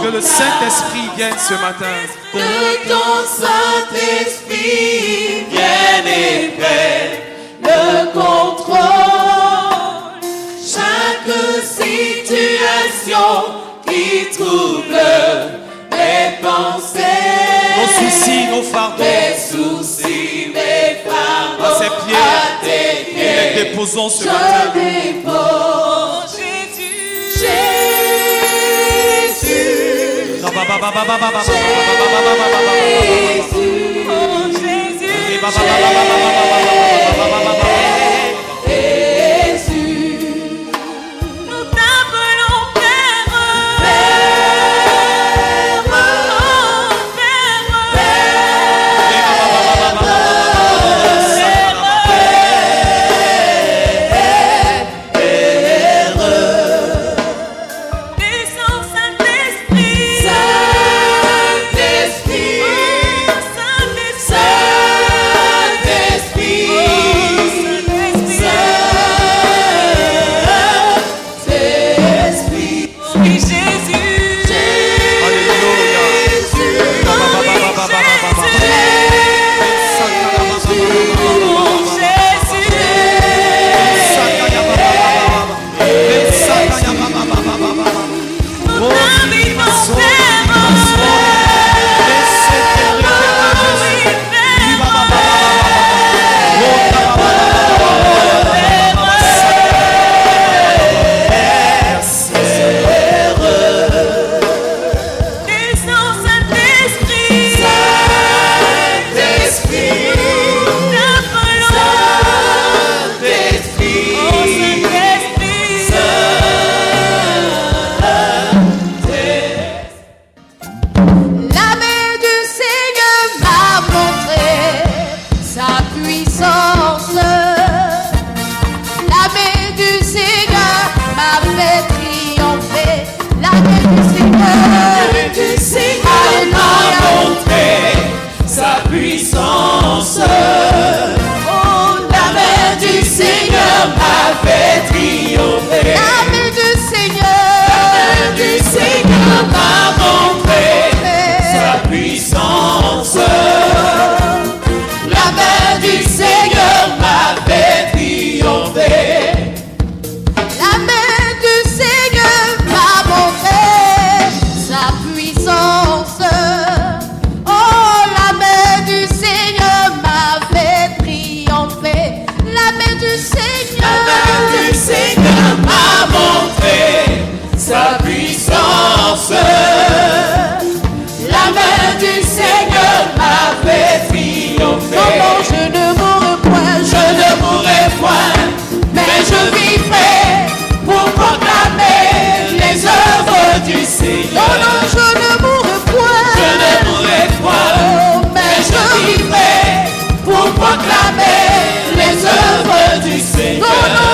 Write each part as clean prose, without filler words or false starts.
Que le Saint-Esprit vienne ce matin. Que ton Saint-Esprit vienne et prenne le contrôle. Chaque situation qui trouble mes pensées, nos soucis, nos fardeaux, mes soucis, mes fardeaux, à ses pieds, nous les déposons ce matin. je dépose Jésus, Jésus, nous t'appelons Père, descends Saint-Esprit, oui Jésus, Alléluia. proclamer les œuvres du Seigneur.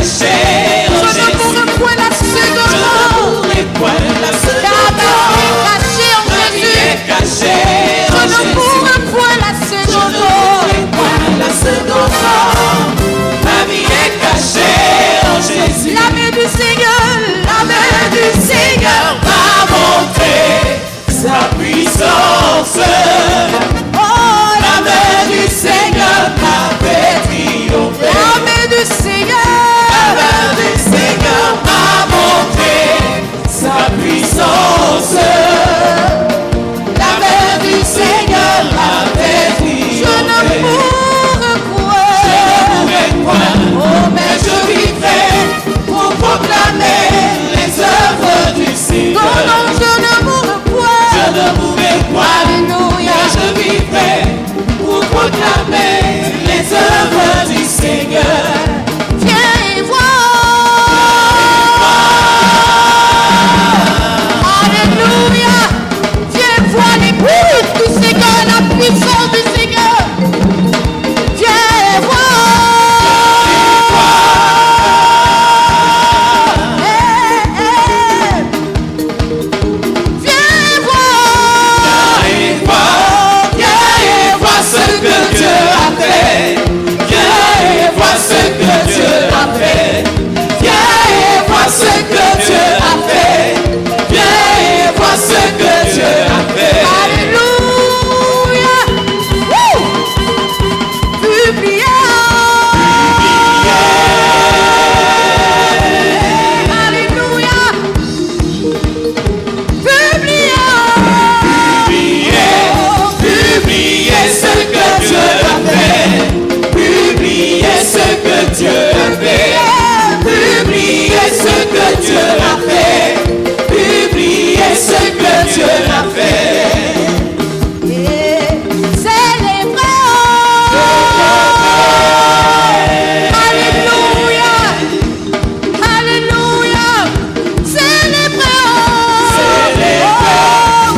cacher en Je ne Jésus. mourrai point la seconde Je ne mort. mourrai point la Car seconde ma vie est mort. cachée en Ma vie Jésus. est cachée en Je ne Jésus. mourrai point la Je seconde ne mort. mourrai point la seconde mort. Ma vie est cachée en Jésus. La main du Seigneur, la main du Seigneur. Va montrer sa puissance. Oh, La main du Seigneur m'a fait triompher. la main du Seigneur. La main du Seigneur m'a montré sa puissance. La main du Seigneur m'a fait Je ne triompher. mourrai Je ne point. mourrai point, Oh, mais mais je vivrai pour proclamer les œuvres du non, Seigneur. non, je ne mourrai point. Je ne mourrai point, Alléluia. mais je vivrai pour proclamer les œuvres du Seigneur. Viens et vois. Alléluia. Viens voir les puissances du Seigneur, la puissance du Seigneur. Viens et vois. Eh, eh. Viens et vois. Viens et vois ce que Dieu a fait. Viens et vois ce que Dieu a fait. Viens et vois ce que Dieu a fait. Viens et vois ce que Dieu a fait. Alléluia. Wouh. Publia. Alléluia. Publia. Publiez ce que Dieu a fait. Publiez ce que Dieu a fait. Publiez ce que Dieu a fait. Publiez ce que Dieu a fait. Alléluia. Alléluia.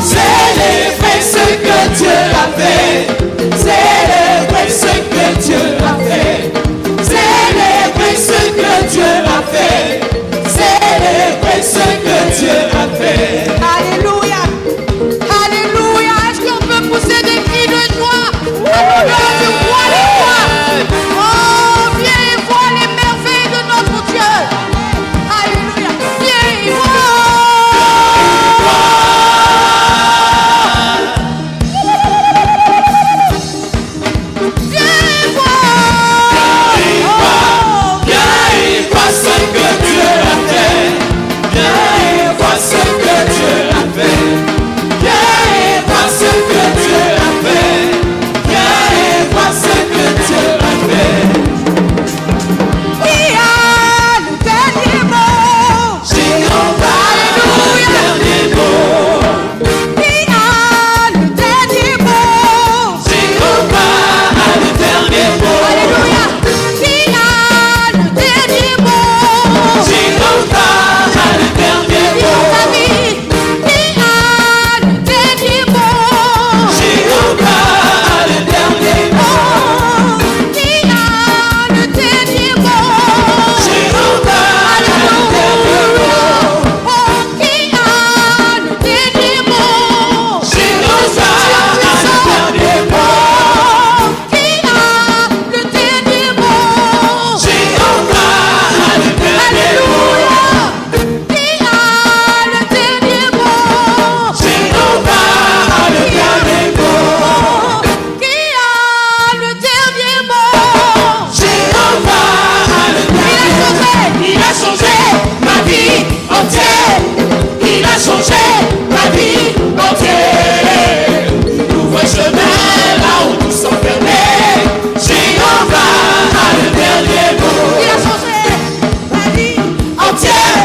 Célébrez ce que Dieu a fait. Célébrez ce que Dieu a fait. Célébrez ce que Dieu a fait. Célébrez ce que Dieu a fait. Alléluia. Alléluia. Est-ce qu'on peut pousser des cris de joie? Alléluia, tu vois les joies. Oh, viens et vois les merveilles de notre Dieu. Alléluia. Viens et vois. Viens et vois. Viens et vois ce que Dieu a fait. Viens et vois ce que Dieu a fait. Viens et vois ce que Dieu a fait. Viens et vois ce que Dieu a fait. Qui a le dernier mot? Jéhovah, le dernier mot. Qui a le dernier mot? Jéhovah a le dernier mot. Alléluia. Qui a le dernier mot? Jéhovah a le dernier Dis mot. ta vie. Qui a le dernier mot? Jéhovah a le dernier mot. Oh, qui a le dernier mot? Jéhovah a le dernier mot. Oh, qui a le dernier mot? Jéhovah a le dernier mot. Qui a le dernier mot? Jéhovah a le dernier mot. Qui a le dernier mot? Jéhovah a le dernier mot. Qui a le dernier mot? Jéhovah a le dernier mot. Il a changé ma vie entière. Il a changé ma vie entière. Il ouvre un chemin là où tout s'enfermait. Jéhovah a le dernier mot. Il a changé ma vie. Entière.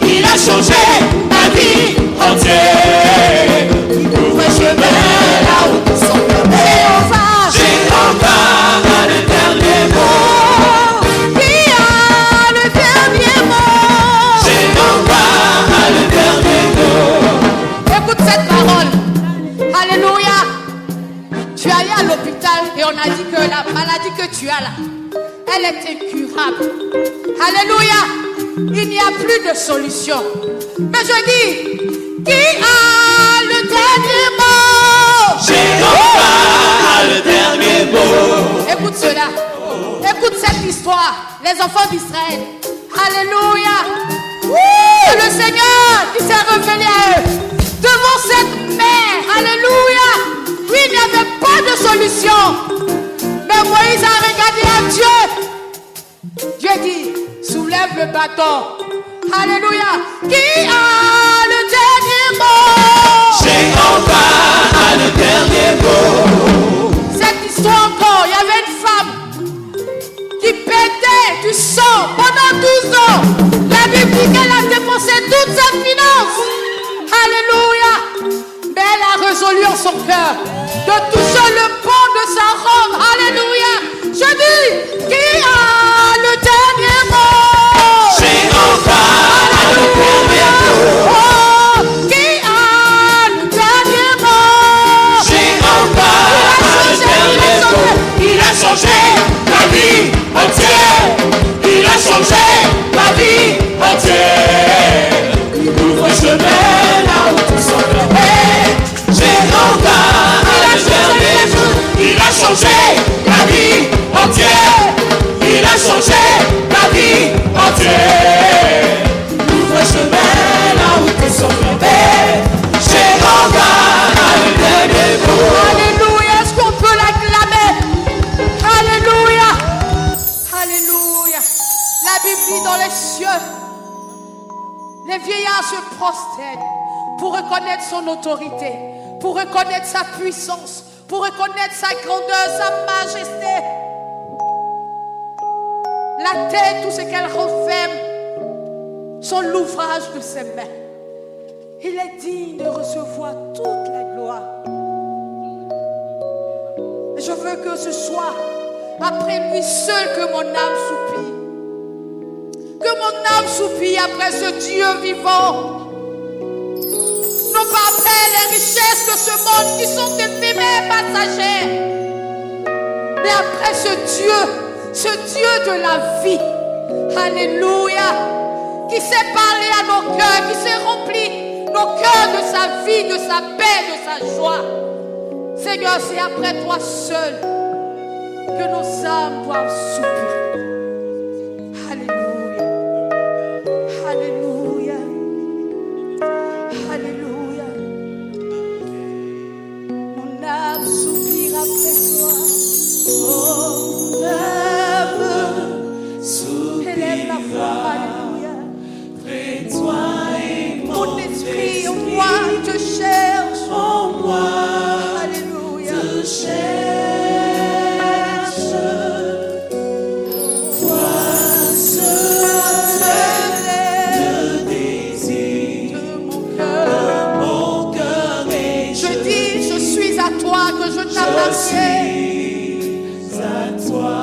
Il a changé ma vie entière. Il ouvre un chemin là où tout s'enfermait. Jéhovah a le dernier mot. Qui a le dernier mot? Jéhovah a le dernier mot. Écoute cette parole. Alléluia. Tu es allé à l'hôpital et on a dit que la maladie que tu as là, elle est incurable. Alléluia. Il n'y a plus de solution. Mais je dis, qui a le dernier mot? Jéhovah a le dernier mot. Écoute cela. Écoute cette histoire. Les enfants d'Israël. Alléluia. C'est le Seigneur qui s'est révélé à eux. Devant cette mer. Alléluia. Oui, il n'y avait pas de solution. Mais Moïse a regardé à Dieu. Dieu dit, soulève le bâton. Alléluia. Qui a le dernier mot? Jéhovah a le dernier mot. Cette histoire encore, il y avait une femme qui perdait du sang pendant 12 ans. La Bible dit qu'elle a dépensé toutes ses finances. Alléluia. Mais elle a résolu en son cœur de toucher le pont de sa robe. Alléluia. Je dis, qui a le dernier mot? Jéhovah a le dernier mot. Oh, qui a le dernier mot? Jéhovah a le dernier mot. Il a changé ma vie entière. Il a changé ma vie entière. Il ouvre un chemin là où tout s'enfermait. Jéhovah a le dernier mot. Il a changé ma vie entière. Il a changé ma vie entière. Il ouvre un chemin là où tout s'enfermait. Jéhovah a le dernier mot. Alléluia. Est-ce qu'on peut l'acclamer? Alléluia. Alléluia. La Bible dit dans les cieux, les vieillards se prosternent pour reconnaître son autorité, pour reconnaître sa puissance, pour reconnaître sa grandeur, sa majesté. La terre, tout ce qu'elle renferme, sont l'ouvrage de ses mains. Il est digne de recevoir toute la gloire. Je veux que ce soit après lui seul que mon âme soupire. Que mon âme soupire après ce Dieu vivant. Non pas après les richesses de ce monde qui sont éphémères, passagères. Mais après ce Dieu de la vie. Alléluia. Qui s'est parlé à nos cœurs, qui s'est rempli nos cœurs de sa vie, de sa paix, de sa joie. Seigneur, c'est après toi seul que nos âmes doivent soupirer. Alléluia. Alléluia. Alléluia. Mon âme soupire après toi. Oh, mon âme soupire. Élève la voix. Alléluia. Près de toi et Mon esprit en moi te cherche. en moi. Alléluia. Te cherche. Toi seul le désir De mon cœur. de mon cœur et Je dis, je suis à toi que je t'appartiens. suis à toi.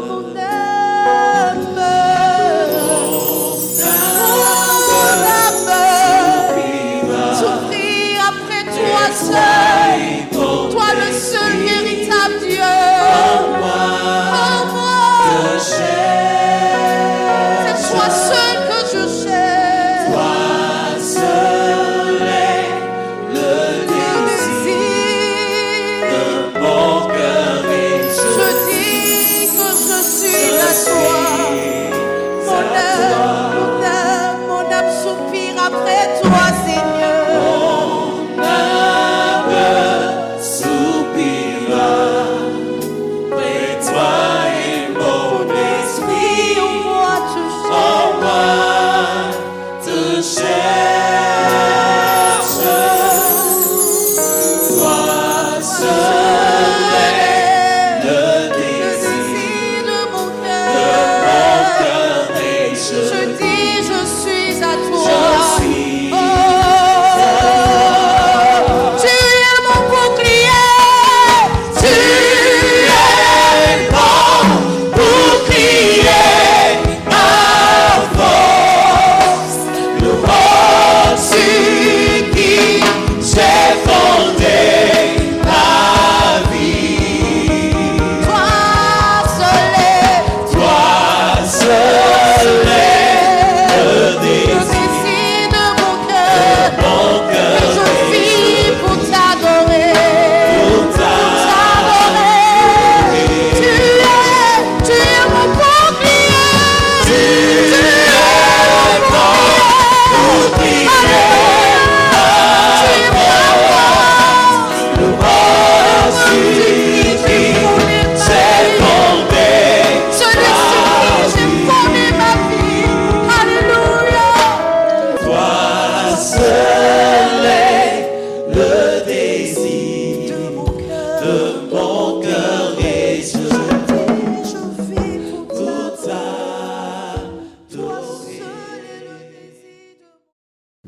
Mon âme, mon âme, souffrir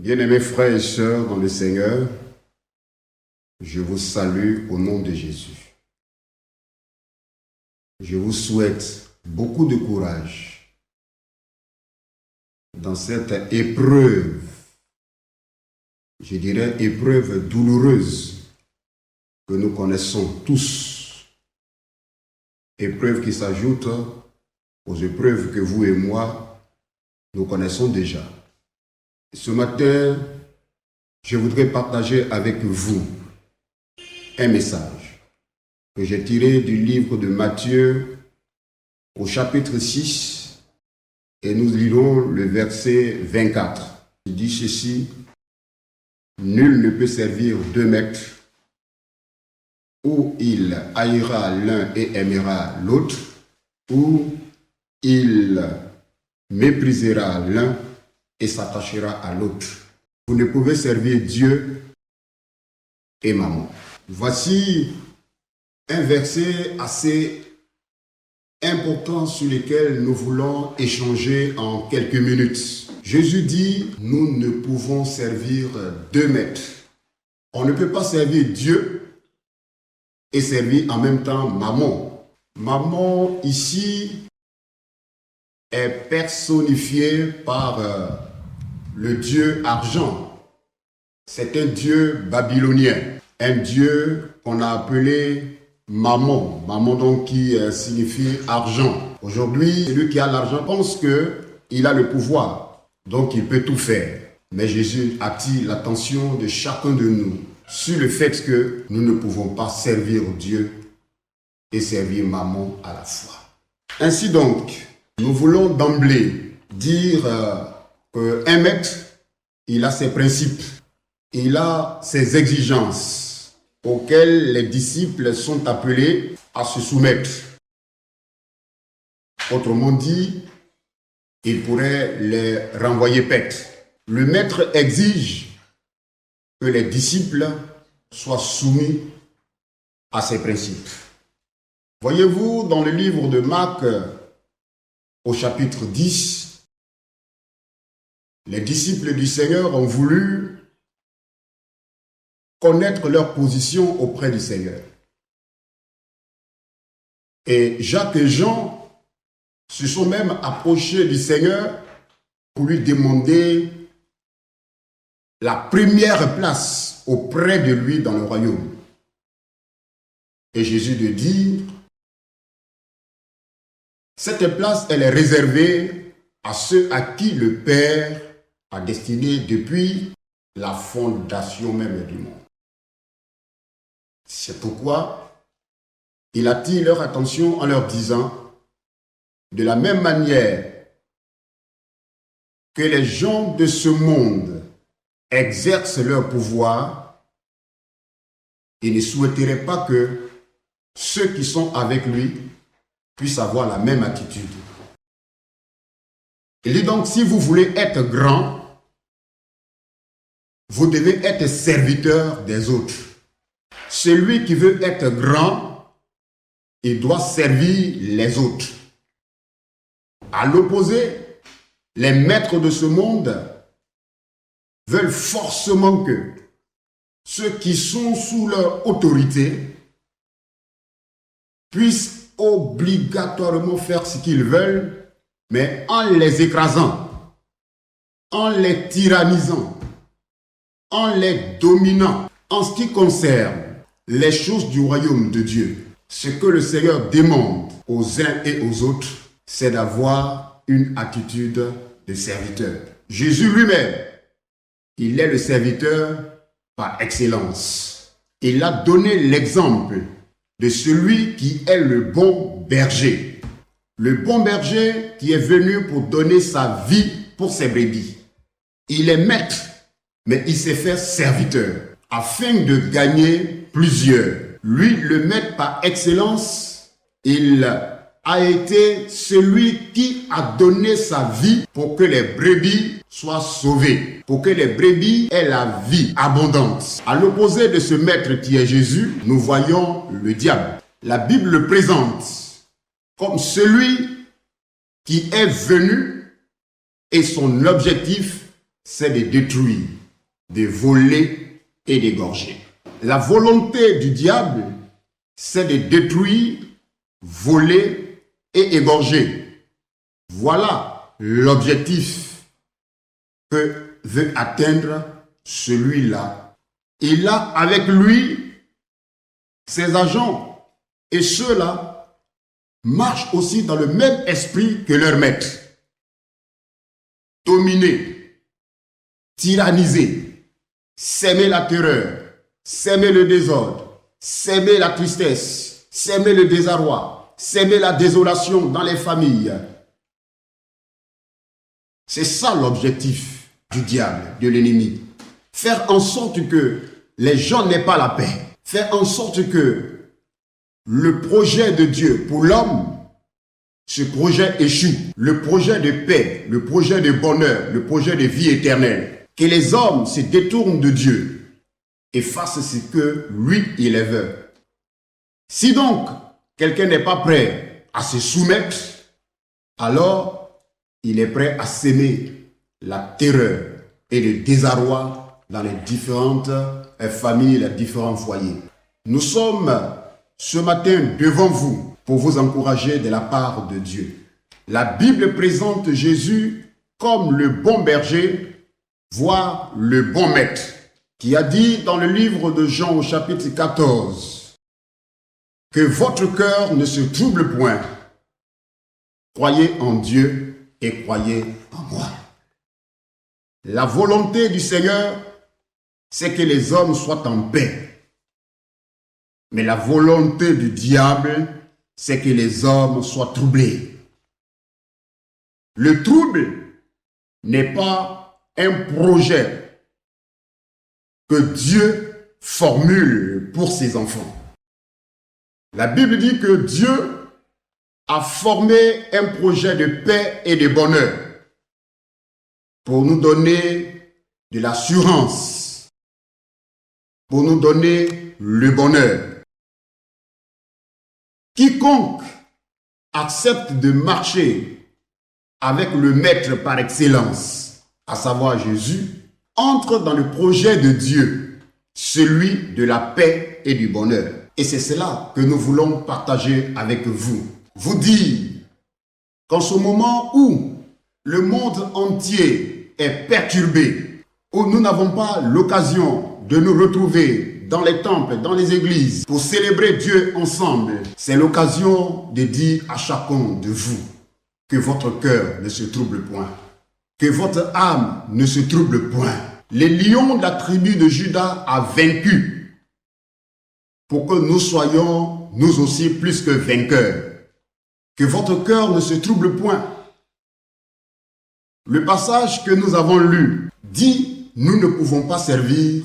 Bien-aimés frères et sœurs dans le Seigneur, je vous salue au nom de Jésus. Je vous souhaite beaucoup de courage dans cette épreuve, je dirais épreuve douloureuse que nous connaissons tous. Épreuve qui s'ajoute aux épreuves que vous et moi, nous connaissons déjà. Ce matin, je voudrais partager avec vous un message que j'ai tiré du livre de Matthieu au chapitre 6 et nous lirons le verset 24. Il dit ceci: nul ne peut servir deux maîtres, ou il haïra l'un et aimera l'autre, ou il méprisera l'un et s'attachera à l'autre. Vous ne pouvez servir Dieu et maman. Voici un verset assez important sur lequel nous voulons échanger en quelques minutes. Jésus dit, nous ne pouvons servir deux maîtres. On ne peut pas servir Dieu et servir en même temps maman. Maman ici est personnifiée par le dieu argent. C'est un dieu babylonien, un dieu qu'on a appelé Mammon. Mammon donc qui signifie argent. Aujourd'hui, celui qui a l'argent pense qu'il a le pouvoir, donc il peut tout faire. Mais Jésus attire l'attention de chacun de nous sur le fait que nous ne pouvons pas servir Dieu et servir Mammon à la fois. Ainsi donc, nous voulons d'emblée dire qu'un maître, il a ses principes, il a ses exigences auxquelles les disciples sont appelés à se soumettre. Autrement dit, il pourrait les renvoyer paître. Le maître exige que les disciples soient soumis à ses principes. Voyez-vous, dans le livre de Marc, au chapitre 10, les disciples du Seigneur ont voulu connaître leur position auprès du Seigneur. Et Jacques et Jean se sont même approchés du Seigneur pour lui demander la première place auprès de lui dans le royaume. Et Jésus lui dit, cette place, elle est réservée à ceux à qui le Père a destiné depuis la fondation même du monde. C'est pourquoi il attire leur attention en leur disant, de la même manière que les gens de ce monde exercent leur pouvoir, il ne souhaiterait pas que ceux qui sont avec lui puissent avoir la même attitude. Il dit donc, si vous voulez être grand, vous devez être serviteur des autres. Celui qui veut être grand, il doit servir les autres. À l'opposé, les maîtres de ce monde veulent forcément que ceux qui sont sous leur autorité puissent obligatoirement faire ce qu'ils veulent, mais en les écrasant, en les tyrannisant, en les dominant. En ce qui concerne les choses du royaume de Dieu, ce que le Seigneur demande aux uns et aux autres, c'est d'avoir une attitude de serviteur. Jésus lui-même, il est le serviteur par excellence. Il a donné l'exemple de celui qui est le bon berger. Le bon berger qui est venu pour donner sa vie pour ses brebis. Il est maître, mais il s'est fait serviteur afin de gagner plusieurs. Lui, le maître par excellence, il a été celui qui a donné sa vie pour que les brebis soient sauvées, pour que les brebis aient la vie abondante. À l'opposé de ce maître qui est Jésus, nous voyons le diable. La Bible le présente comme celui qui est venu et son objectif, c'est de détruire. de voler et d'égorger. La volonté du diable, c'est de détruire, voler et égorger. Voilà l'objectif que veut atteindre celui-là. Il a avec lui ses agents et ceux-là marchent aussi dans le même esprit que leur maître. Dominer, tyranniser, s'aimer la terreur, s'aimer le désordre, s'aimer la tristesse, s'aimer le désarroi, s'aimer la désolation dans les familles. C'est ça l'objectif du diable, de l'ennemi. Faire en sorte que les gens n'aient pas la paix. Faire en sorte que le projet de Dieu pour l'homme, ce projet échoue. Le projet de paix, le projet de bonheur, le projet de vie éternelle. Que les hommes se détournent de Dieu et fassent ce que lui, il veut. Si donc quelqu'un n'est pas prêt à se soumettre, alors il est prêt à s'aimer la terreur et le désarroi dans les différentes familles, les différents foyers. Nous sommes ce matin devant vous pour vous encourager de la part de Dieu. La Bible présente Jésus comme le bon berger, voire le bon maître, qui a dit dans le livre de Jean au chapitre 14 que votre cœur ne se trouble point. Croyez en Dieu et croyez en moi. La volonté du Seigneur, c'est que les hommes soient en paix. Mais la volonté du diable, c'est que les hommes soient troublés. Le trouble n'est pas un projet que Dieu formule pour ses enfants. La Bible dit que Dieu a formé un projet de paix et de bonheur pour nous donner de l'assurance, pour nous donner le bonheur. Quiconque accepte de marcher avec le maître par excellence, à savoir Jésus, entre dans le projet de Dieu, celui de la paix et du bonheur. Et c'est cela que nous voulons partager avec vous. Vous dire qu'en ce moment où le monde entier est perturbé, où nous n'avons pas l'occasion de nous retrouver dans les temples, dans les églises, pour célébrer Dieu ensemble, c'est l'occasion de dire à chacun de vous que votre cœur ne se trouble point, que votre âme ne se trouble point. Les lions de la tribu de Juda a vaincu pour que nous soyons, nous aussi, plus que vainqueurs. Que votre cœur ne se trouble point. Le passage que nous avons lu dit, nous ne pouvons pas servir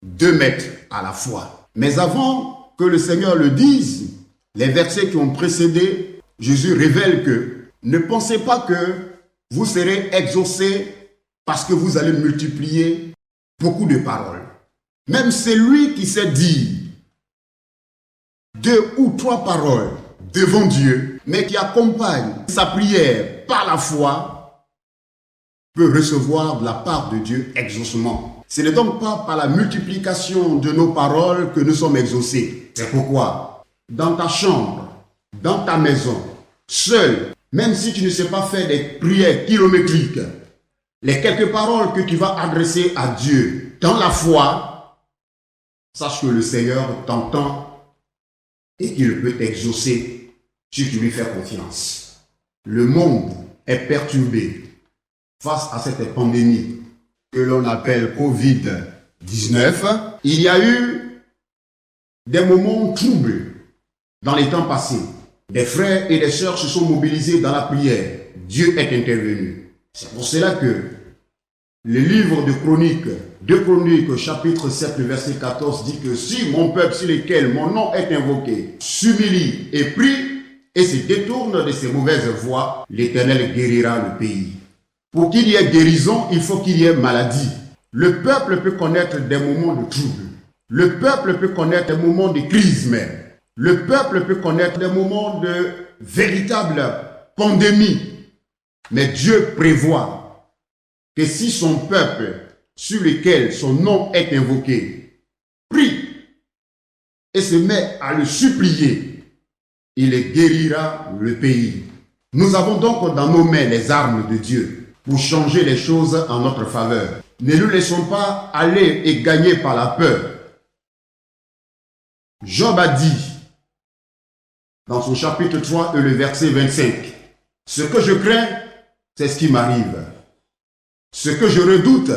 deux maîtres à la fois. Mais avant que le Seigneur le dise, les versets qui ont précédé, Jésus révèle que ne pensez pas que vous serez exaucés parce que vous allez multiplier beaucoup de paroles. Même celui qui sait dire 2 ou 3 paroles devant Dieu, mais qui accompagne sa prière par la foi, peut recevoir de la part de Dieu exaucement. Ce n'est donc pas par la multiplication de nos paroles que nous sommes exaucés. C'est pourquoi, dans ta chambre, dans ta maison, seul, même si tu ne sais pas faire des prières kilométriques, les quelques paroles que tu vas adresser à Dieu dans la foi, sache que le Seigneur t'entend et qu'il peut t'exaucer si tu lui fais confiance. Le monde est perturbé face à cette pandémie que l'on appelle Covid-19. Il y a eu des moments troubles dans les temps passés. Des frères et des sœurs se sont mobilisés dans la prière. Dieu est intervenu. C'est pour cela que le livre de Chroniques, 2 Chroniques, chapitre 7, verset 14, dit que si mon peuple sur lequel mon nom est invoqué s'humilie et prie et se détourne de ses mauvaises voies, l'Éternel guérira le pays. Pour qu'il y ait guérison, il faut qu'il y ait maladie. Le peuple peut connaître des moments de trouble. Le peuple peut connaître des moments de crise même. Le peuple peut connaître des moments de véritable pandémie. Mais Dieu prévoit que si son peuple sur lesquels son nom est invoqué, prie et se met à le supplier, il guérira le pays. Nous avons donc dans nos mains les armes de Dieu pour changer les choses en notre faveur. Ne nous laissons pas aller et gagner par la peur. Job a dit dans son chapitre 3 et le verset 25, « Ce que je crains, c'est ce qui m'arrive. Ce que je redoute,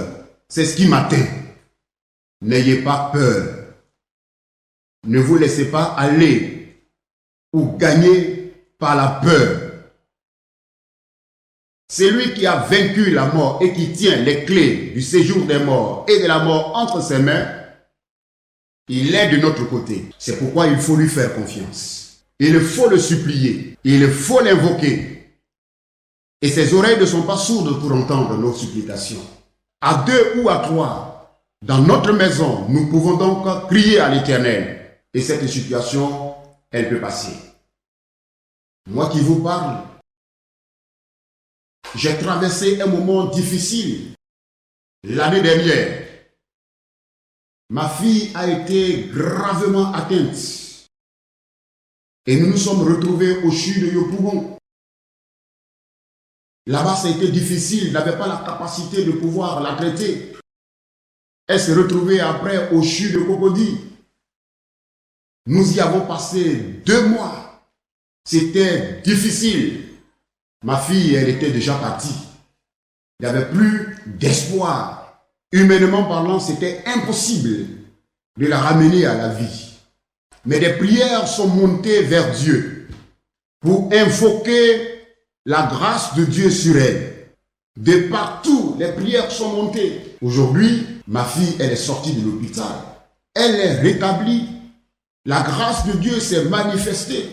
c'est ce qui m'atteint. N'ayez pas peur. Ne vous laissez pas aller ou gagner par la peur. C'est lui qui a vaincu la mort et qui tient les clés du séjour des morts et de la mort entre ses mains. Il est de notre côté. C'est pourquoi il faut lui faire confiance. Il faut le supplier. Il faut l'invoquer. Et ses oreilles ne sont pas sourdes pour entendre nos supplications. À deux ou à trois, dans notre maison, nous pouvons donc crier à l'Éternel. Et cette situation, elle peut passer. Moi qui vous parle, j'ai traversé un moment difficile l'année dernière. Ma fille a été gravement atteinte et nous nous sommes retrouvés au CHU de Yopougon. Là-bas, ça a été difficile, il n'avait pas la capacité de pouvoir la traiter. Elle s'est retrouvée après au CHU de Cocody. Nous y avons passé 2 mois. C'était difficile. Ma fille, elle était déjà partie. Il n'y avait plus d'espoir. Humainement parlant, c'était impossible de la ramener à la vie. Mais des prières sont montées vers Dieu pour invoquer la grâce de Dieu sur elle. De partout, les prières sont montées. Aujourd'hui, ma fille, elle est sortie de l'hôpital. Elle est rétablie. La grâce de Dieu s'est manifestée.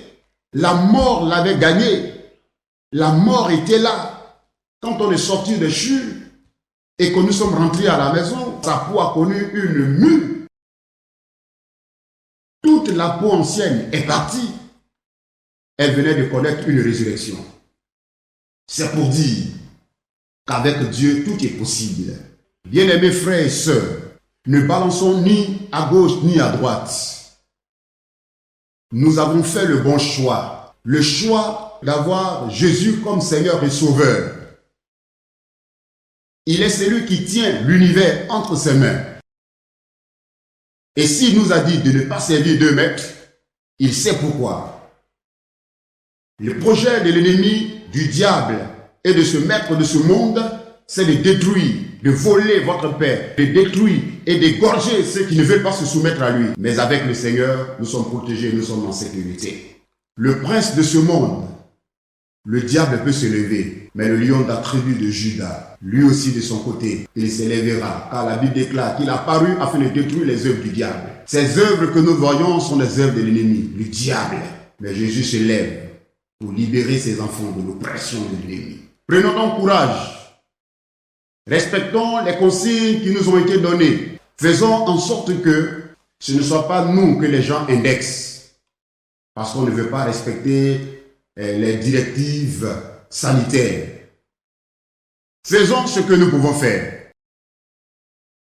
La mort l'avait gagnée. La mort était là. Quand on est sorti de CHU et que nous sommes rentrés à la maison, sa peau a connu une mue. Toute la peau ancienne est partie. Elle venait de connaître une résurrection. C'est pour dire qu'avec Dieu, tout est possible. Bien-aimés frères et sœurs, ne balançons ni à gauche ni à droite. Nous avons fait le bon choix. Le choix d'avoir Jésus comme Seigneur et Sauveur. Il est celui qui tient l'univers entre ses mains. Et s'il nous a dit de ne pas servir 2 maîtres, il sait pourquoi. Le projet de l'ennemi, du diable et de ce maître de ce monde, c'est de détruire, de voler votre paix, de détruire et d'égorger ceux qui ne veulent pas se soumettre à lui. Mais avec le Seigneur, nous sommes protégés, nous sommes en sécurité. Le prince de ce monde, le diable peut se lever, mais le lion de la tribu de Juda, lui aussi de son côté, il s'élèvera, car la Bible déclare qu'il a paru afin de détruire les œuvres du diable. Ces œuvres que nous voyons sont les œuvres de l'ennemi, le diable. Mais Jésus se lève pour libérer ses enfants de l'oppression de l'ennemi. Prenons donc courage. Respectons les consignes qui nous ont été données. Faisons en sorte que ce ne soit pas nous que les gens indexent, parce qu'on ne veut pas respecter les directives sanitaires. Faisons ce que nous pouvons faire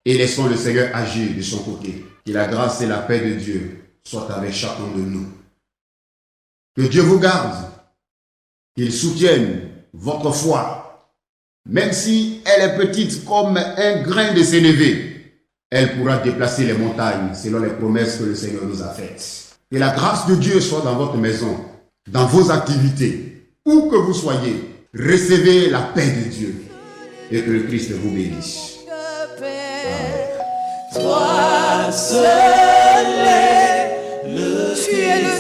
et laissons le Seigneur agir de son côté. Que la grâce et la paix de Dieu soient avec chacun de nous. Que Dieu vous garde, qu'il soutienne votre foi. Même si elle est petite comme un grain de sénévé, elle pourra déplacer les montagnes selon les promesses que le Seigneur nous a faites. Que la grâce de Dieu soit dans votre maison, dans vos activités, où que vous soyez, recevez la paix de Dieu et que le Christ vous bénisse. Toi seul est le Tu es le